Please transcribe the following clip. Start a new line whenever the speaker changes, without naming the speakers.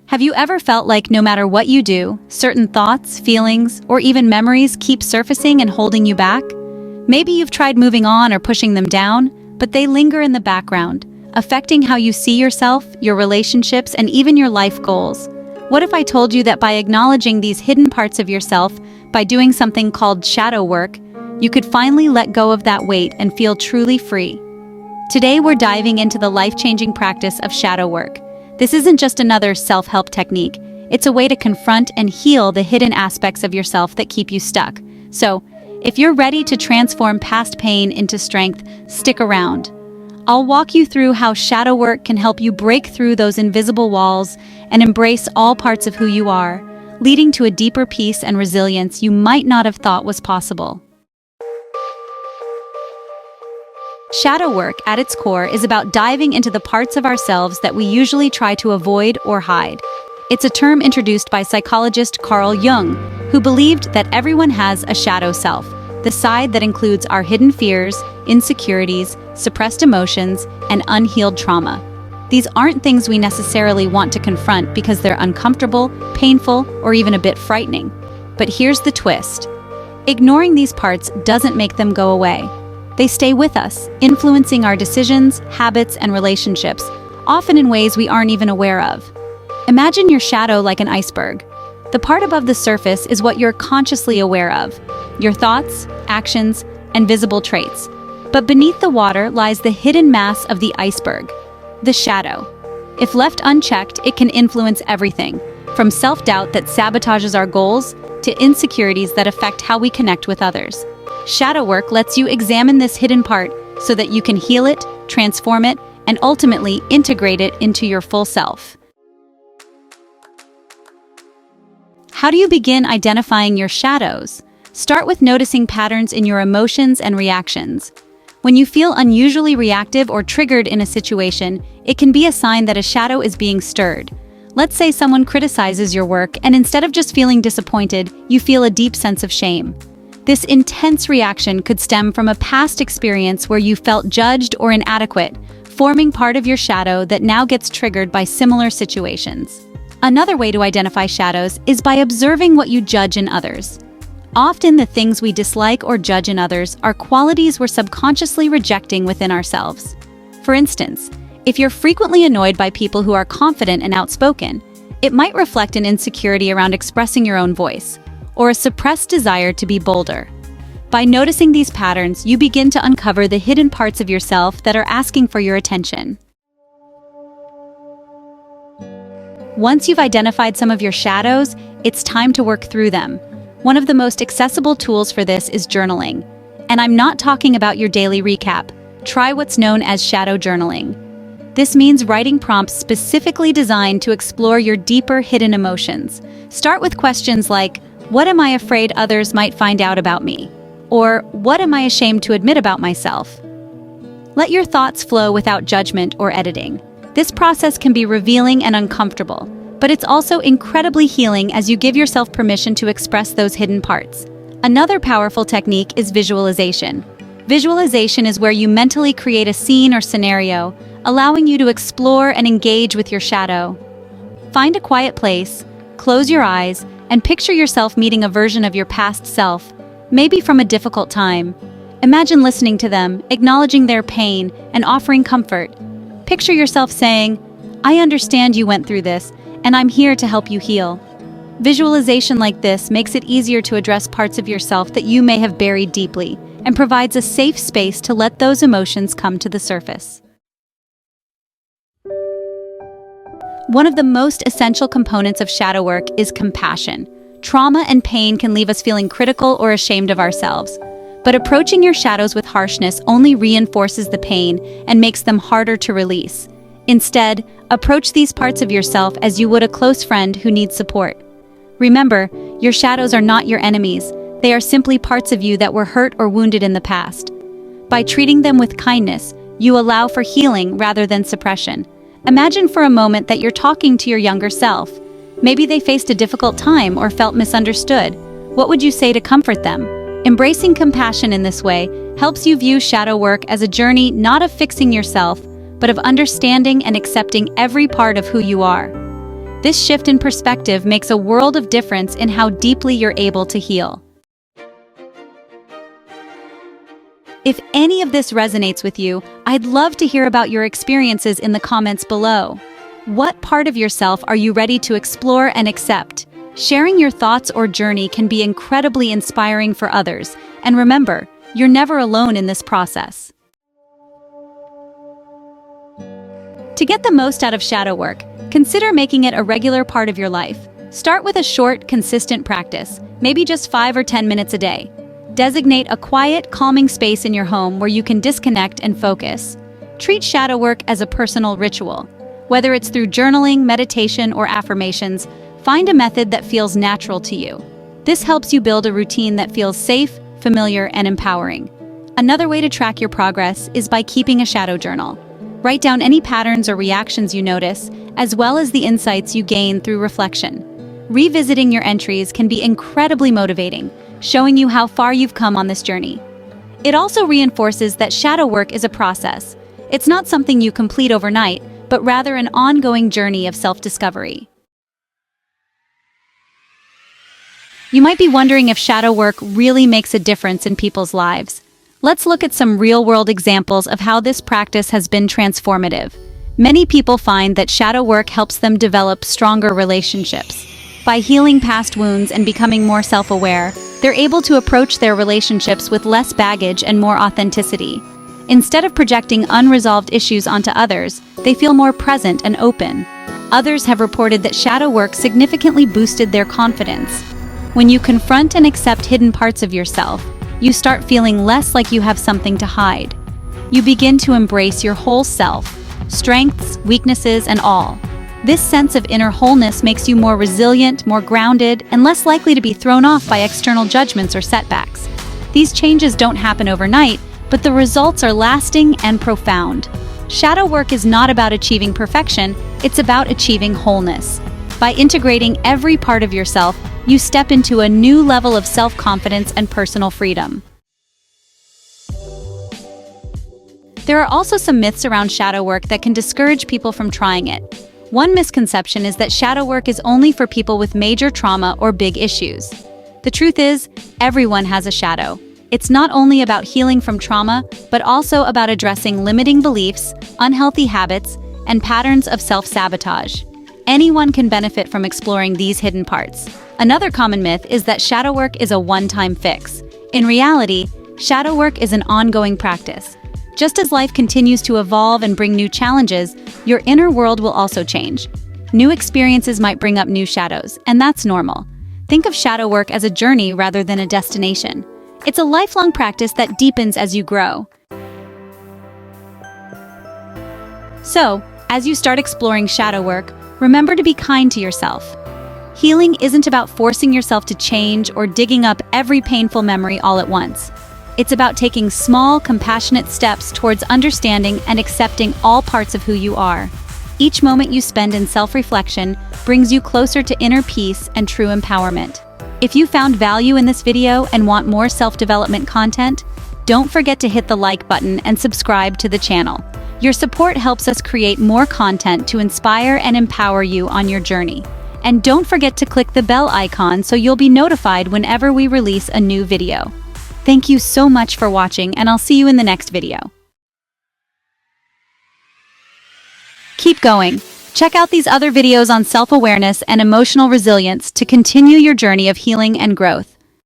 Have you ever felt like no matter what you do, certain thoughts, feelings, or even memories keep surfacing and holding you back? Maybe you've tried moving on or pushing them down, but they linger in the background, affecting how you see yourself, your relationships, and even your life goals. What if I told you that by acknowledging these hidden parts of yourself, by doing something called shadow work, you could finally let go of that weight and feel truly free? Today we're diving into the life-changing practice of shadow work. This isn't just another self-help technique. It's a way to confront and heal the hidden aspects of yourself that keep you stuck. So, if you're ready to transform past pain into strength, stick around. I'll walk you through how shadow work can help you break through those invisible walls and embrace all parts of who you are, leading to a deeper peace and resilience you might not have thought was possible. Shadow work, at its core, is about diving into the parts of ourselves that we usually try to avoid or hide. It's a term introduced by psychologist Carl Jung, who believed that everyone has a shadow self, the side that includes our hidden fears, insecurities, suppressed emotions, and unhealed trauma. These aren't things we necessarily want to confront because they're uncomfortable, painful, or even a bit frightening. But here's the twist. Ignoring these parts doesn't make them go away. They stay with us, influencing our decisions, habits, and relationships, often in ways we aren't even aware of. Imagine your shadow like an iceberg. The part above the surface is what you're consciously aware of, your thoughts, actions, and visible traits. But beneath the water lies the hidden mass of the iceberg, the shadow. If left unchecked, it can influence everything, from self-doubt that sabotages our goals to insecurities that affect how we connect with others. Shadow work lets you examine this hidden part so that you can heal it, transform it, and ultimately integrate it into your full self. How do you begin identifying your shadows? Start with noticing patterns in your emotions and reactions. When you feel unusually reactive or triggered in a situation, it can be a sign that a shadow is being stirred. Let's say someone criticizes your work, and instead of just feeling disappointed, you feel a deep sense of shame. This intense reaction could stem from a past experience where you felt judged or inadequate, forming part of your shadow that now gets triggered by similar situations. Another way to identify shadows is by observing what you judge in others. Often the things we dislike or judge in others are qualities we're subconsciously rejecting within ourselves. For instance, if you're frequently annoyed by people who are confident and outspoken, it might reflect an insecurity around expressing your own voice, or a suppressed desire to be bolder. By noticing these patterns, you begin to uncover the hidden parts of yourself that are asking for your attention. Once you've identified some of your shadows, it's time to work through them. One of the most accessible tools for this is journaling. And I'm not talking about your daily recap. Try what's known as shadow journaling. This means writing prompts specifically designed to explore your deeper hidden emotions. Start with questions like, what am I afraid others might find out about me? Or what am I ashamed to admit about myself? Let your thoughts flow without judgment or editing. This process can be revealing and uncomfortable, but it's also incredibly healing as you give yourself permission to express those hidden parts. Another powerful technique is visualization. Visualization is where you mentally create a scene or scenario, allowing you to explore and engage with your shadow. Find a quiet place, close your eyes, and picture yourself meeting a version of your past self, maybe from a difficult time. Imagine listening to them, acknowledging their pain, and offering comfort. Picture yourself saying, I understand you went through this, and I'm here to help you heal. Visualization like this makes it easier to address parts of yourself that you may have buried deeply, and provides a safe space to let those emotions come to the surface. One of the most essential components of shadow work is compassion. Trauma and pain can leave us feeling critical or ashamed of ourselves. But approaching your shadows with harshness only reinforces the pain and makes them harder to release. Instead, approach these parts of yourself as you would a close friend who needs support. Remember, your shadows are not your enemies. They are simply parts of you that were hurt or wounded in the past. By treating them with kindness, you allow for healing rather than suppression. Imagine for a moment that you're talking to your younger self. Maybe they faced a difficult time or felt misunderstood. What would you say to comfort them? Embracing compassion in this way helps you view shadow work as a journey not of fixing yourself, but of understanding and accepting every part of who you are. This shift in perspective makes a world of difference in how deeply you're able to heal. If any of this resonates with you, I'd love to hear about your experiences in the comments below. What part of yourself are you ready to explore and accept? Sharing your thoughts or journey can be incredibly inspiring for others, and remember, you're never alone in this process. To get the most out of shadow work, consider making it a regular part of your life. Start with a short, consistent practice, maybe just 5 or 10 minutes a day. Designate a quiet, calming space in your home where you can disconnect and focus. Treat shadow work as a personal ritual. Whether it's through journaling, meditation, or affirmations, find a method that feels natural to you. This helps you build a routine that feels safe, familiar, and empowering. Another way to track your progress is by keeping a shadow journal. Write down any patterns or reactions you notice, as well as the insights you gain through reflection. Revisiting your entries can be incredibly motivating, showing you how far you've come on this journey. It also reinforces that shadow work is a process. It's not something you complete overnight, but rather an ongoing journey of self-discovery. You might be wondering if shadow work really makes a difference in people's lives. Let's look at some real-world examples of how this practice has been transformative. Many people find that shadow work helps them develop stronger relationships. By healing past wounds and becoming more self-aware, they're able to approach their relationships with less baggage and more authenticity. Instead of projecting unresolved issues onto others, they feel more present and open. Others have reported that shadow work significantly boosted their confidence. When you confront and accept hidden parts of yourself, you start feeling less like you have something to hide. You begin to embrace your whole self, strengths, weaknesses, and all. This sense of inner wholeness makes you more resilient, more grounded, and less likely to be thrown off by external judgments or setbacks. These changes don't happen overnight, but the results are lasting and profound. Shadow work is not about achieving perfection, it's about achieving wholeness. By integrating every part of yourself, you step into a new level of self-confidence and personal freedom. There are also some myths around shadow work that can discourage people from trying it. One misconception is that shadow work is only for people with major trauma or big issues. The truth is, everyone has a shadow. It's not only about healing from trauma, but also about addressing limiting beliefs, unhealthy habits, and patterns of self-sabotage. Anyone can benefit from exploring these hidden parts. Another common myth is that shadow work is a one-time fix. In reality, shadow work is an ongoing practice. Just as life continues to evolve and bring new challenges, your inner world will also change. New experiences might bring up new shadows, and that's normal. Think of shadow work as a journey rather than a destination. It's a lifelong practice that deepens as you grow. So, as you start exploring shadow work, remember to be kind to yourself. Healing isn't about forcing yourself to change or digging up every painful memory all at once. It's about taking small, compassionate steps towards understanding and accepting all parts of who you are. Each moment you spend in self-reflection brings you closer to inner peace and true empowerment. If you found value in this video and want more self-development content, don't forget to hit the like button and subscribe to the channel. Your support helps us create more content to inspire and empower you on your journey. And don't forget to click the bell icon so you'll be notified whenever we release a new video. Thank you so much for watching, and I'll see you in the next video. Keep going. Check out these other videos on self-awareness and emotional resilience to continue your journey of healing and growth.